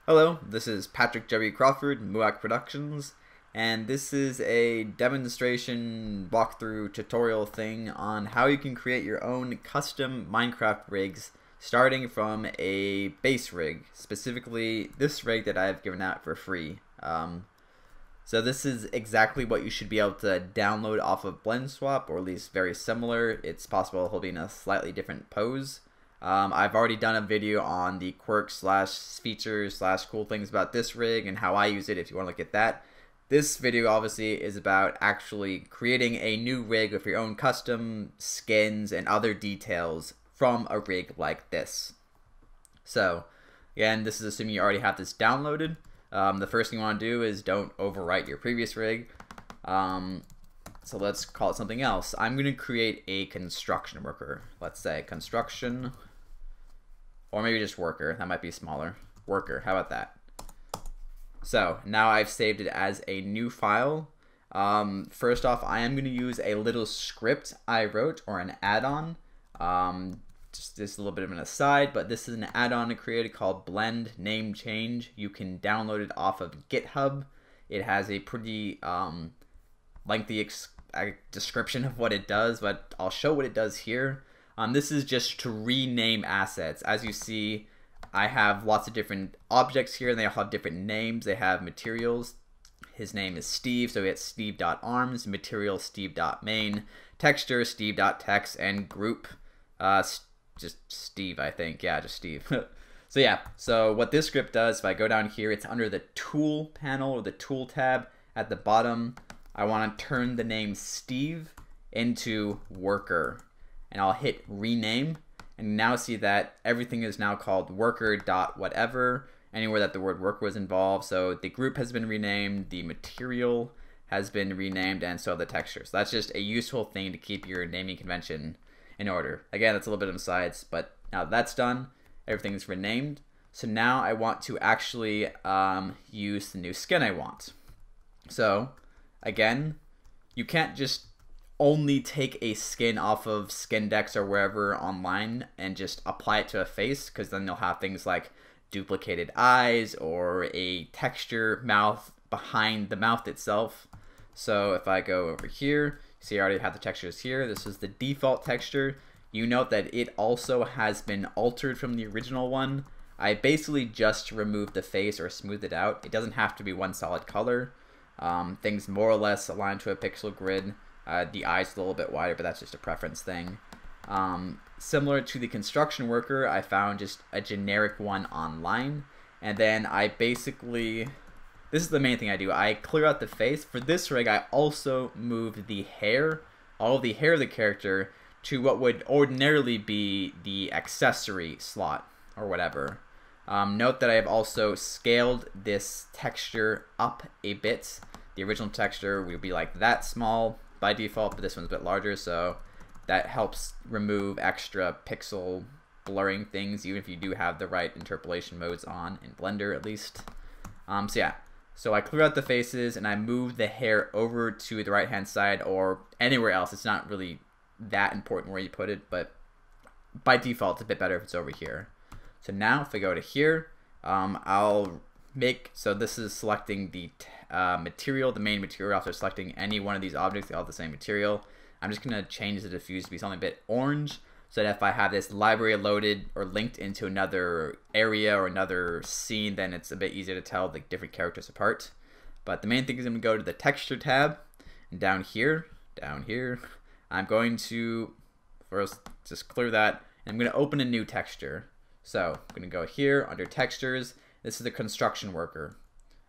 Hello, this is Patrick W. Crawford, Moo-Ack Productions, and this is a demonstration walkthrough tutorial thing on how you can create your own custom Minecraft rigs starting from a base rig, specifically this rig that I've given out for free. So this is exactly what you should be able to download off of BlendSwap, or at least very similar. It's possible he'll be in a slightly different pose. I've already done a video on the quirks slash features slash cool things about this rig and how I use it if you want to look at that. This video obviously is about actually creating a new rig with your own custom skins and other details from a rig like this. So again, this is assuming you already have this downloaded. The first thing you want to do is don't overwrite your previous rig. So let's call it something else. I'm going to create a construction worker. Let's say construction, or maybe just worker. That might be smaller. Worker, how about that? So now I've saved it as a new file. First off, I am going to use a little script I wrote, or an add-on. Just a little bit of an aside, but this is an add-on I created called Blend Name Change. You can download it off of GitHub. It has a pretty lengthy description of what it does, but I'll show what it does here. This is just to rename assets. As you see, I have lots of different objects here, and they all have different names. They have materials. His name is Steve, so it's steve.arms, material steve.main, texture steve.text, and group just Steve, I think. Yeah, just Steve. So yeah, so what this script does, if I go down here, it's under the tool panel, or the tool tab at the bottom. I want to turn the name Steve into worker, and I'll hit rename, and now see that everything is now called worker.whatever, anywhere that the word worker was involved. So the group has been renamed, the material has been renamed, and so the texture. So that's just a useful thing to keep your naming convention in order. Again, that's a little bit of sides, but now that's done, everything's renamed. So now I want to actually use the new skin I want. So again, you can't just only take a skin off of Skindex or wherever online and just apply it to a face, because then you'll have things like duplicated eyes or a texture mouth behind the mouth itself. So if I go over here, see I already have the textures here. This is the default texture. You note that it also has been altered from the original one. I basically just removed the face or smoothed it out. It doesn't have to be one solid color. Things more or less align to a pixel grid. The eyes a little bit wider, but that's just a preference thing. Similar to the construction worker, I found just a generic one online, and then I basically, this is the main thing I do, I clear out the face. For this rig, I also moved the hair, all of the hair of the character, to what would ordinarily be the accessory slot, or whatever. Note that I have also scaled this texture up a bit. The original texture would be like that small by default, but this one's a bit larger, so that helps remove extra pixel blurring things, even if you do have the right interpolation modes on in Blender at least. So yeah, so I clear out the faces and I move the hair over to the right hand side or anywhere else. It's not really that important where you put it, but by default it's a bit better if it's over here. So now if I go to here, I'll make, so this is selecting the material, the main material. After selecting any one of these objects, they all have the same material. I'm just going to change the diffuse to be something a bit orange, so that if I have this library loaded or linked into another area or another scene, then it's a bit easier to tell the different characters apart. But the main thing is I'm going to go to the texture tab, and down here, I'm going to first just clear that, and I'm going to open a new texture. So I'm going to go here under textures. This is the construction worker.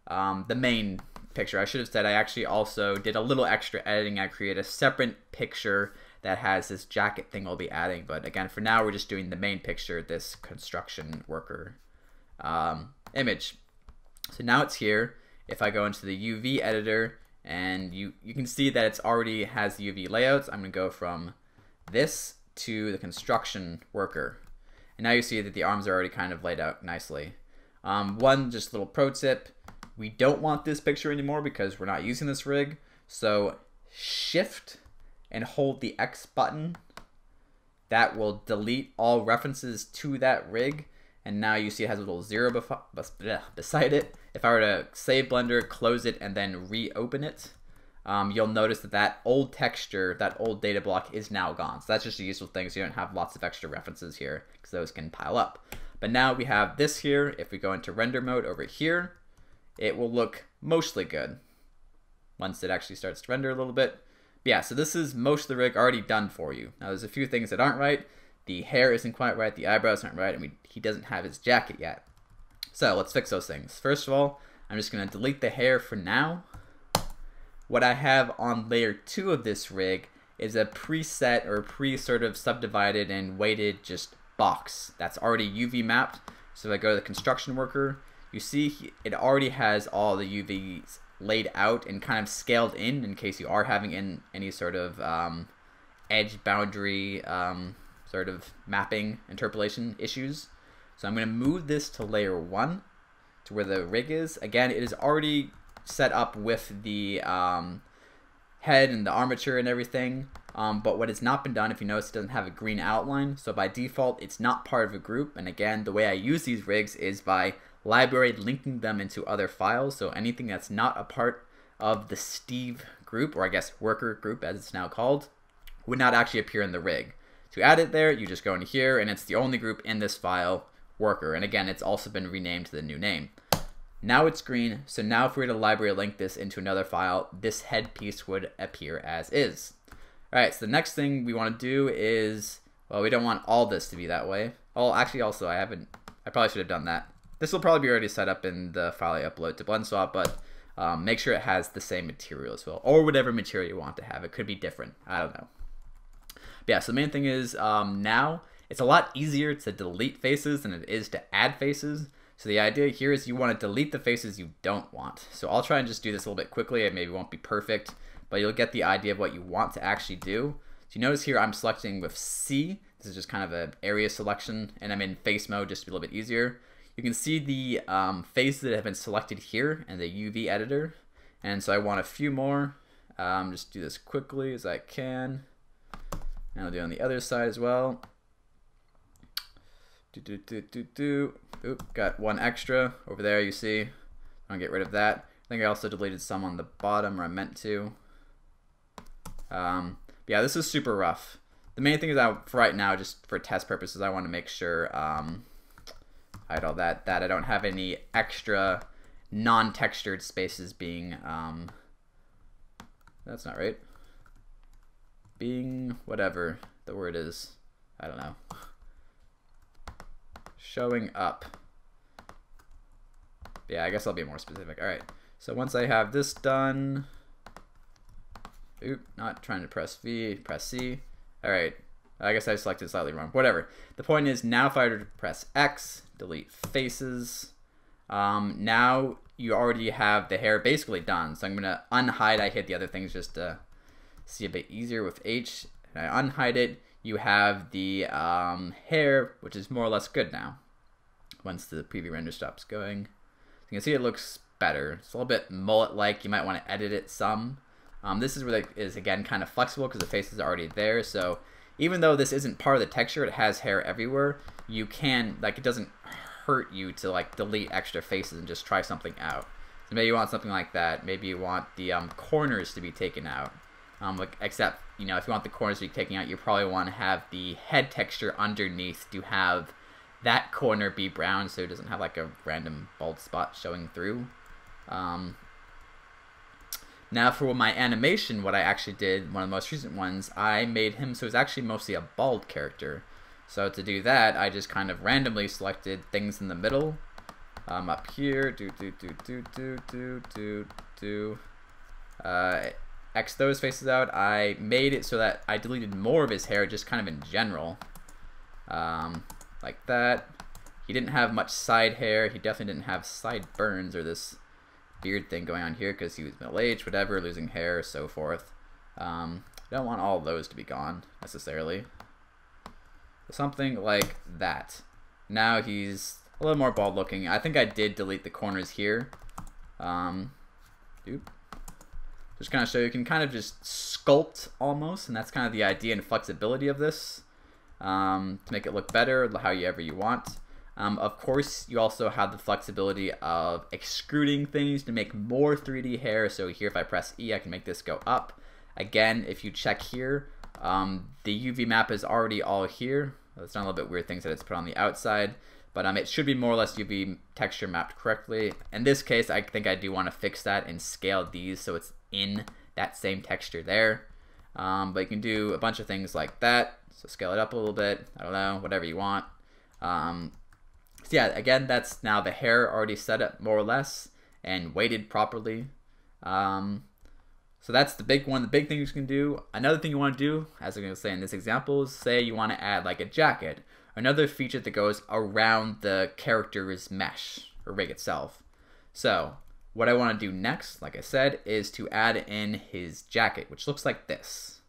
The main picture. I should have said I actually also did a little extra editing. I created a separate picture that has this jacket thing I'll be adding. But again, for now, we're just doing the main picture, this construction worker image. So now it's here. If I go into the UV editor, and you can see that it's already has the UV layouts. I'm going to go from this to the construction worker. And now you see that the arms are already kind of laid out nicely. One just little pro tip, we don't want this picture anymore because we're not using this rig. So shift and hold the X button. That will delete all references to that rig. and now you see it has a little 0 beside it. If I were to save Blender, close it, and then reopen it, you'll notice that that old texture, that old data block is now gone. So that's just a useful thing, so you don't have lots of extra references here, because those can pile up. But now we have this here. If we go into render mode over here, it will look mostly good once it actually starts to render a little bit. But yeah, so this is most of the rig already done for you. Now there's a few things that aren't right. The hair isn't quite right, the eyebrows aren't right, and he doesn't have his jacket yet. So let's fix those things. First of all, I'm just going to delete the hair for now. What I have on layer 2 of this rig is a preset or sort of subdivided and weighted just box that's already UV mapped. So if I go to the construction worker, you see it already has all the UVs laid out and kind of scaled in case you are having any sort of edge boundary sort of mapping interpolation issues. So I'm going to move this to layer 1 to where the rig is. Again, it is already set up with the head and the armature and everything, but what has not been done, if you notice, it doesn't have a green outline, so by default it's not part of a group. And again, the way I use these rigs is by library linking them into other files, so anything that's not a part of the Steve group, or I guess worker group as it's now called, would not actually appear in the rig. To add it there, you just go into here, and it's the only group in this file, worker, and again, it's also been renamed to the new name. Now it's green, so now if we were to library link this into another file, this head piece would appear as is. Alright, so the next thing we want to do is, well, we don't want all this to be that way. Oh, actually, also, I probably should have done that. This will probably be already set up in the file I upload to BlendSwap, but make sure it has the same material as well, or whatever material you want to have. It could be different. I don't know. But yeah, so the main thing is now it's a lot easier to delete faces than it is to add faces. So the idea here is you want to delete the faces you don't want. So I'll try and just do this a little bit quickly. It maybe won't be perfect, but you'll get the idea of what you want to actually do. So you notice here I'm selecting with C. This is just kind of an area selection, and I'm in face mode just to be a little bit easier. You can see the faces that have been selected here in the UV editor. And so I want a few more. Just do this quickly as I can. And I'll do it on the other side as well. Oop, got one extra over there, you see. I'm gonna get rid of that. I think I also deleted some on the bottom, or I meant to. Yeah, this is super rough. The main thing is that for right now, just for test purposes, I want to make sure hide all that I don't have any extra non-textured spaces being that's not right. Being whatever the word is, I don't know. Showing up. Yeah, I guess I'll be more specific. All right. So once I have this done, oop, not trying to press V, press C. All right. I guess I selected slightly wrong. Whatever. The point is now if I were to press X, delete faces, now you already have the hair basically done. So I'm going to unhide. I hid the other things just to see a bit easier with H. And I unhide it. You have the hair, which is more or less good now once the preview render stops going. So you can see it looks better. It's a little bit mullet-like. You might want to edit it some. This is where it is, again, kind of flexible because the face is already there. So even though this isn't part of the texture, it has hair everywhere, you can, like, it doesn't hurt you to, like, delete extra faces and just try something out. So maybe you want something like that. Maybe you want the corners to be taken out. Except, you know, if you want the corners to be taken out, you probably want to have the head texture underneath to have that corner be brown so it doesn't have like a random bald spot showing through. Now for my animation, what I actually did, one of the most recent ones, I made him so it's actually mostly a bald character. So to do that, I just kind of randomly selected things in the middle. Up here, X those faces out. I made it so that I deleted more of his hair just kind of in general. Like that. He didn't have much side hair. He definitely didn't have sideburns or this beard thing going on here because he was middle-aged, whatever, losing hair, so forth. I don't want all those to be gone, necessarily. Something like that. Now he's a little more bald-looking. I think I did delete the corners here. Just kind of show you can kind of just sculpt almost, and that's kind of the idea and flexibility of this to make it look better however you want. Of course, you also have the flexibility of extruding things to make more 3D hair. So here, if I press E, I can make this go up. Again, if you check here, the UV map is already all here. It's done a little bit weird things that it's put on the outside, but it should be more or less UV texture mapped correctly. In this case, I think I do want to fix that and scale these so it's in that same texture there. But you can do a bunch of things like that. So scale it up a little bit. I don't know, whatever you want. So yeah, again, that's now the hair already set up more or less and weighted properly. So that's the big one, the big thing you can do. Another thing you want to do, as I'm going to say in this example, is say you want to add like a jacket, another feature that goes around the character's mesh or rig itself. So what I want to do next, like I said, is to add in his jacket, which looks like this.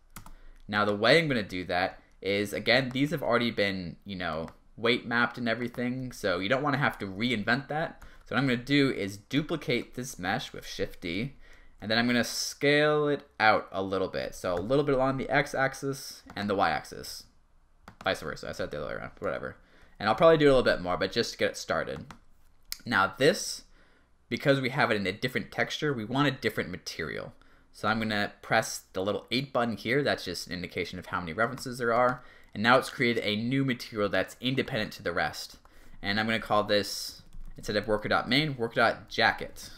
Now the way I'm going to do that is, again, these have already been, weight mapped and everything, so you don't want to have to reinvent that. So what I'm going to do is duplicate this mesh with Shift D, and then I'm going to scale it out a little bit. So a little bit along the x-axis and the y-axis. Vice versa. I said the other way around. Whatever. And I'll probably do a little bit more, but just to get it started. Now this, because we have it in a different texture, we want a different material. So I'm going to press the little 8 button here. That's just an indication of how many references there are. And now it's created a new material that's independent to the rest. And I'm going to call this, instead of worker.main, worker.jacket.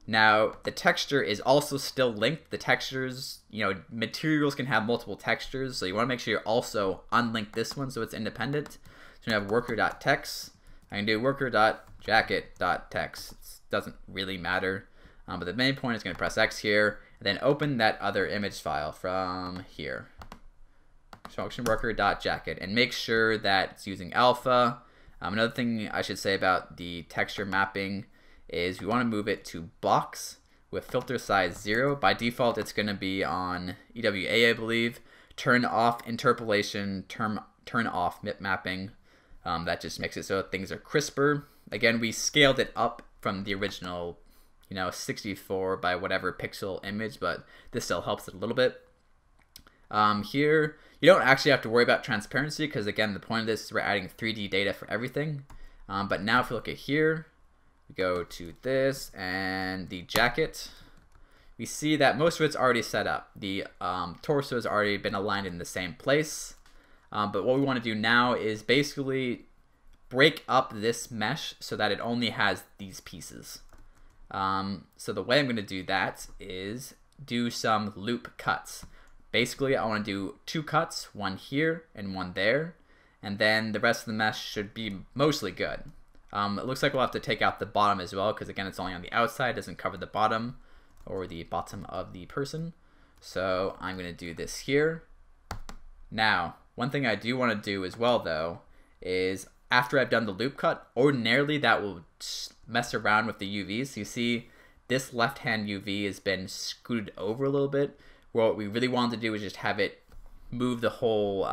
Now, the texture is also still linked. The textures, materials can have multiple textures, so you want to make sure you also unlink this one so it's independent. So you have worker.text. I can do worker.jacket.text. It doesn't really matter. But the main point is going to press X here, and then open that other image file from here. Function worker.jacket, and make sure that it's using alpha. Another thing I should say about the texture mapping is we want to move it to box with filter size 0. By default, it's going to be on EWA, I believe. Turn off interpolation, turn off mip mapping. That just makes it so things are crisper. Again, we scaled it up from the original, 64 by whatever pixel image, but this still helps it a little bit. Here, you don't actually have to worry about transparency because, again, the point of this is we're adding 3D data for everything. But now if you look at here, we go to this and the jacket. We see that most of it's already set up. The torso has already been aligned in the same place. But what we want to do now is basically break up this mesh so that it only has these pieces. So the way I'm going to do that is do some loop cuts. Basically, I want to do 2 cuts, one here and one there, and then the rest of the mesh should be mostly good. It looks like we'll have to take out the bottom as well because, again, it's only on the outside, it doesn't cover the bottom or the bottom of the person. So I'm going to do this here. Now, one thing I do want to do as well, though, is after I've done the loop cut, ordinarily that will mess around with the UVs. So you see this left-hand UV has been scooted over a little bit. What we really wanted to do is just have it move the whole,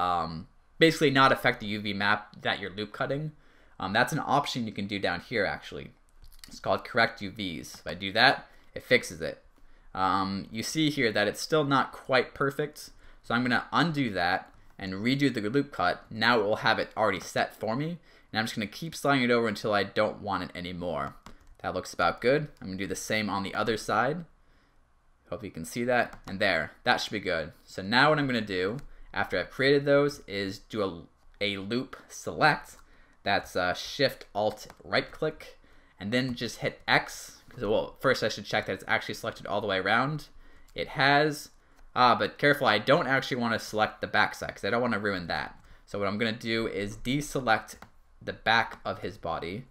basically not affect the UV map that you're loop cutting. That's an option you can do down here, actually. It's called correct UVs. If I do that, it fixes it. You see here that it's still not quite perfect, so I'm going to undo that and redo the loop cut. Now it will have it already set for me, and I'm just going to keep sliding it over until I don't want it anymore. That looks about good. I'm going to do the same on the other side. Hope you can see that, and there, that should be good. So now what I'm going to do, after I've created those, is do a loop select. That's Shift Alt right click, and then just hit X. Well, first I should check that it's actually selected all the way around. It has, but careful, I don't actually want to select the back side because I don't want to ruin that. So what I'm going to do is deselect the back of his body,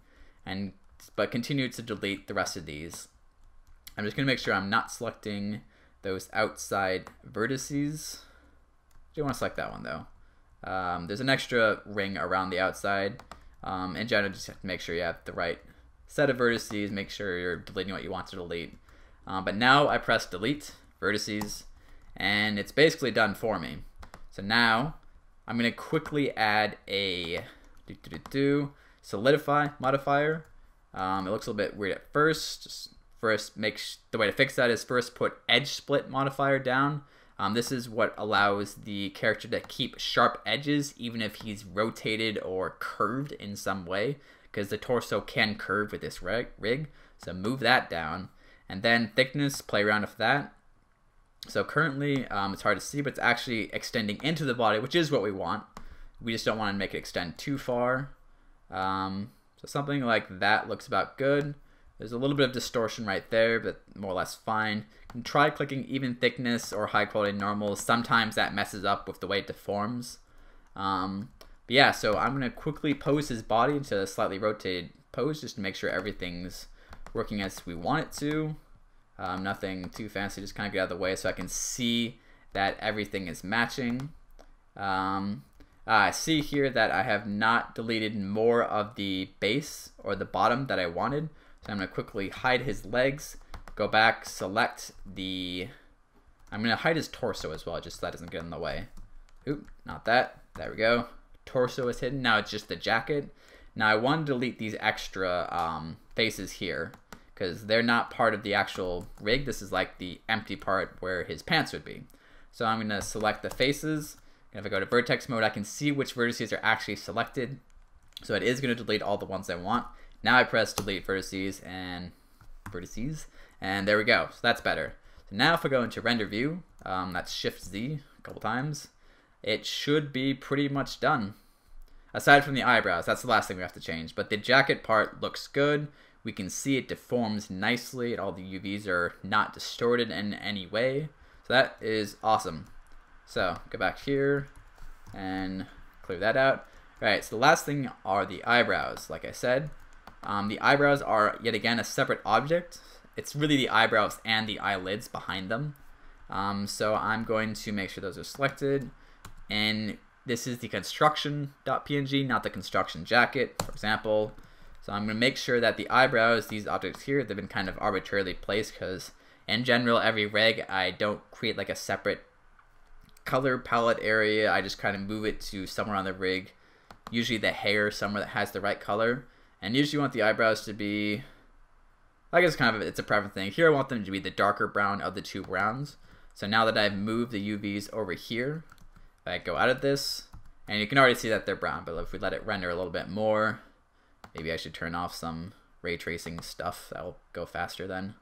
but continue to delete the rest of these. I'm just going to make sure I'm not selecting those outside vertices. I do want to select that one though. There's an extra ring around the outside. In general, just have to make sure you have the right set of vertices, make sure you're deleting what you want to delete. But now I press delete vertices, and it's basically done for me. So now I'm going to quickly add a solidify modifier. It looks a little bit weird at first. The way to fix that is first put edge split modifier down. This is what allows the character to keep sharp edges even if he's rotated or curved in some way, because the torso can curve with this rig. So move that down. And then thickness, play around with that. So currently, it's hard to see, but it's actually extending into the body, which is what we want. We just don't want to make it extend too far. So something like that looks about good. There's a little bit of distortion right there, but more or less fine. You can try clicking even thickness or high quality normal. Sometimes that messes up with the way it deforms. But yeah, so I'm going to quickly pose his body into a slightly rotated pose just to make sure everything's working as we want it to. Nothing too fancy, just kind of get out of the way so I can see that everything is matching. I see here that I have not deleted more of the base or the bottom that I wanted. So I'm going to quickly hide his legs, go back, select the... I'm going to hide his torso as well, just so that doesn't get in the way. Oop, not that. There we go. Torso is hidden. Now it's just the jacket. Now I want to delete these extra faces here, because they're not part of the actual rig. This is like the empty part where his pants would be. So I'm going to select the faces. And if I go to vertex mode, I can see which vertices are actually selected. So it is going to delete all the ones I want. Now I press delete vertices, and there we go. So that's better. So now if I go into render view, that's Shift Z a couple times, it should be pretty much done. Aside from the eyebrows, that's the last thing we have to change. But the jacket part looks good. We can see it deforms nicely. All the UVs are not distorted in any way. So that is awesome. So go back here and clear that out. All right, so the last thing are the eyebrows. Like I said, the eyebrows are yet again a separate object. It's really the eyebrows and the eyelids behind them. So I'm going to make sure those are selected. And this is the construction.png, not the construction jacket, for example. So I'm going to make sure that the eyebrows, these objects here, they've been kind of arbitrarily placed, because in general, every reg, I don't create like a separate color palette area. I just kind of move it to somewhere on the rig, usually the hair somewhere that has the right color. And usually you want the eyebrows to be, I guess kind of, it's a preference thing. Here I want them to be the darker brown of the two browns. So now that I've moved the UVs over here, if I go out of this, and you can already see that they're brown, but if we let it render a little bit more, maybe I should turn off some ray tracing stuff. That will go faster then.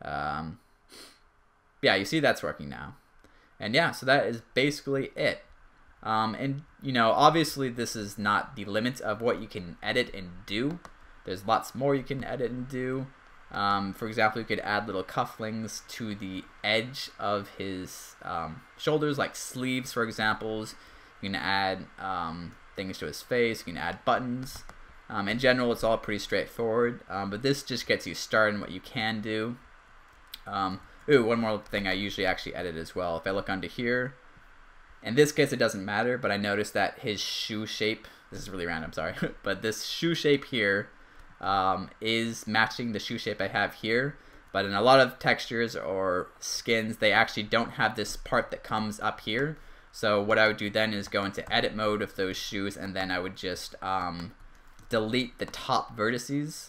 Yeah, you see that's working now. And yeah, so that is basically it. And you know, obviously this is not the limit of what you can edit and do. There's lots more you can edit and do. For example, you could add little cufflinks to the edge of his shoulders, like sleeves, for example. You can add things to his face. You can add buttons. In general, it's all pretty straightforward, but this just gets you started in what you can do. Ooh, one more thing I usually actually edit as well. If I look under here, in this case it doesn't matter, but I noticed that his shoe shape, this is really random, sorry, but this shoe shape here is matching the shoe shape I have here. But in a lot of textures or skins, they actually don't have this part that comes up here. So what I would do then is go into edit mode of those shoes, and then I would just delete the top vertices.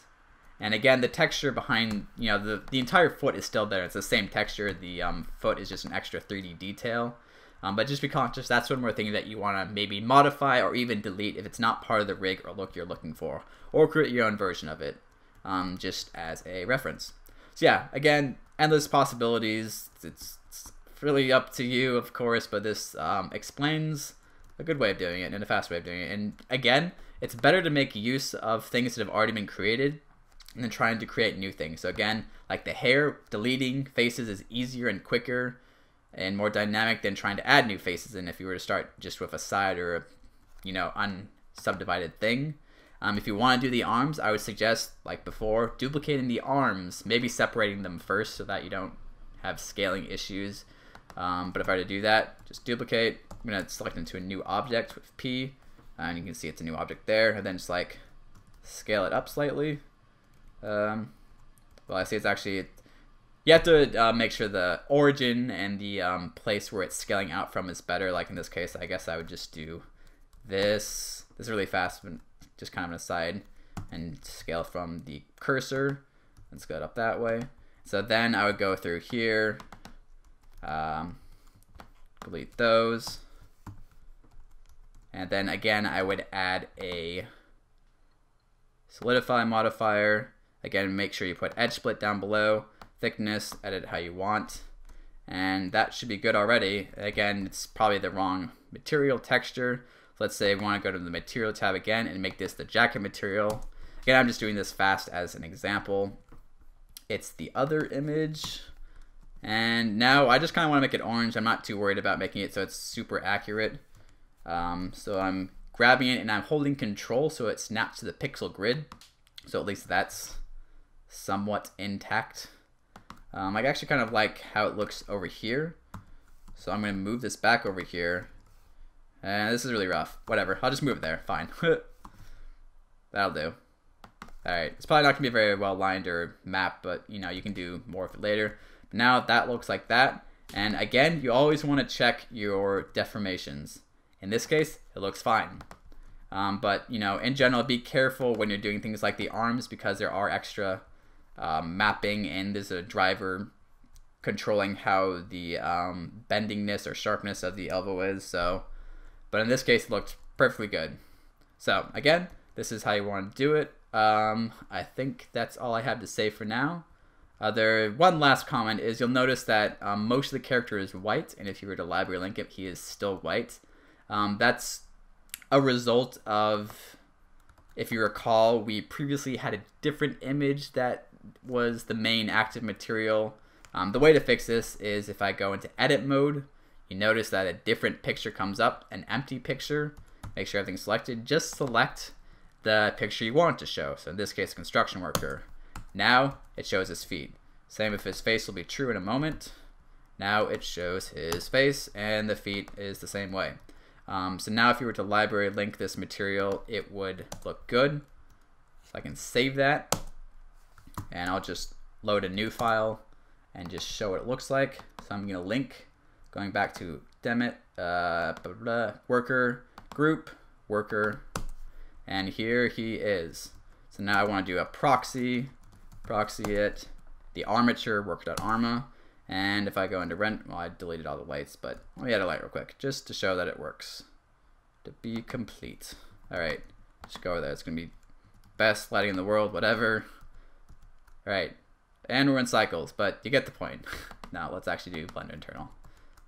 And again, the texture behind, you know, the entire foot is still there. It's the same texture. The foot is just an extra 3D detail. But just be conscious, that's one more thing that you want to maybe modify or even delete if it's not part of the rig or look you're looking for. Or create your own version of it, just as a reference. So yeah, again, endless possibilities. It's really up to you, of course, but this explains a good way of doing it and a fast way of doing it. And again, it's better to make use of things that have already been created and then trying to create new things. So again, like the hair, deleting faces is easier and quicker and more dynamic than trying to add new faces in if you were to start just with a side or a, you know, unsubdivided thing. If you want to do the arms, I would suggest, like before, duplicating the arms, maybe separating them first so that you don't have scaling issues. But if I were to do that, just duplicate. I'm going to select into a new object with P, and you can see it's a new object there, and then just like scale it up slightly. Well, I see it's actually, you have to make sure the origin and the place where it's scaling out from is better. Like in this case, I guess I would just do this. This is really fast, but just kind of an aside, and scale from the cursor and scale it up that way. So then I would go through here, delete those. And then again, I would add a solidify modifier. Again, make sure you put edge split down below, thickness, edit how you want. And that should be good already. Again, it's probably the wrong material texture. Let's say we want to go to the material tab again and make this the jacket material. Again, I'm just doing this fast as an example. It's the other image. And now I just kind of want to make it orange. I'm not too worried about making it so it's super accurate. So I'm grabbing it and I'm holding control so it snaps to the pixel grid. So at least that's somewhat intact. I actually kind of like how it looks over here. So I'm going to move this back over here. And this is really rough. Whatever. I'll just move it there. Fine. That'll do. Alright. It's probably not going to be very well lined or mapped, but you know, you can do more of it later. Now that looks like that. And again, you always want to check your deformations. In this case, it looks fine. But, you know, in general, be careful when you're doing things like the arms because there are extra mapping and there's a driver controlling how the bendingness or sharpness of the elbow is. So, but in this case, it looked perfectly good. So, again, this is how you want to do it. I think that's all I have to say for now. One last comment is you'll notice that most of the character is white, and if you were to library link it, he is still white. That's a result of, if you recall, we previously had a different image that was the main active material. The way to fix this is if I go into edit mode, you notice that a different picture comes up, an empty picture. Make sure everything's selected. Just select the picture you want to show. So in this case, construction worker. Now it shows his feet. Same if his face will be true in a moment. Now it shows his face and the feet is the same way. So now if you were to library link this material, it would look good. So I can save that and I'll just load a new file and just show what it looks like. So I'm going to link, going back to demit, worker, group, worker, and here he is. So now I want to do a proxy it, the armature, work.arma, and if I go into rent, well, I deleted all the lights, but let me add a light real quick, just to show that it works. To be complete. Alright, just go over there. It's going to be best lighting in the world, whatever. Alright, and we're in cycles, but you get the point. Now let's actually do Blender internal.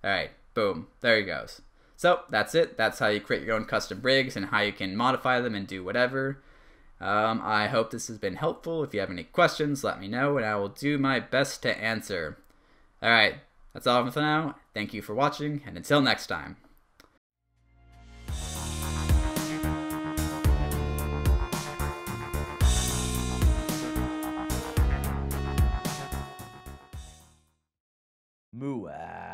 Alright, boom, there he goes. So that's it. That's how you create your own custom rigs and how you can modify them and do whatever. I hope this has been helpful. If you have any questions, let me know and I will do my best to answer. Alright, that's all for now. Thank you for watching, and until next time. Moo-Ack.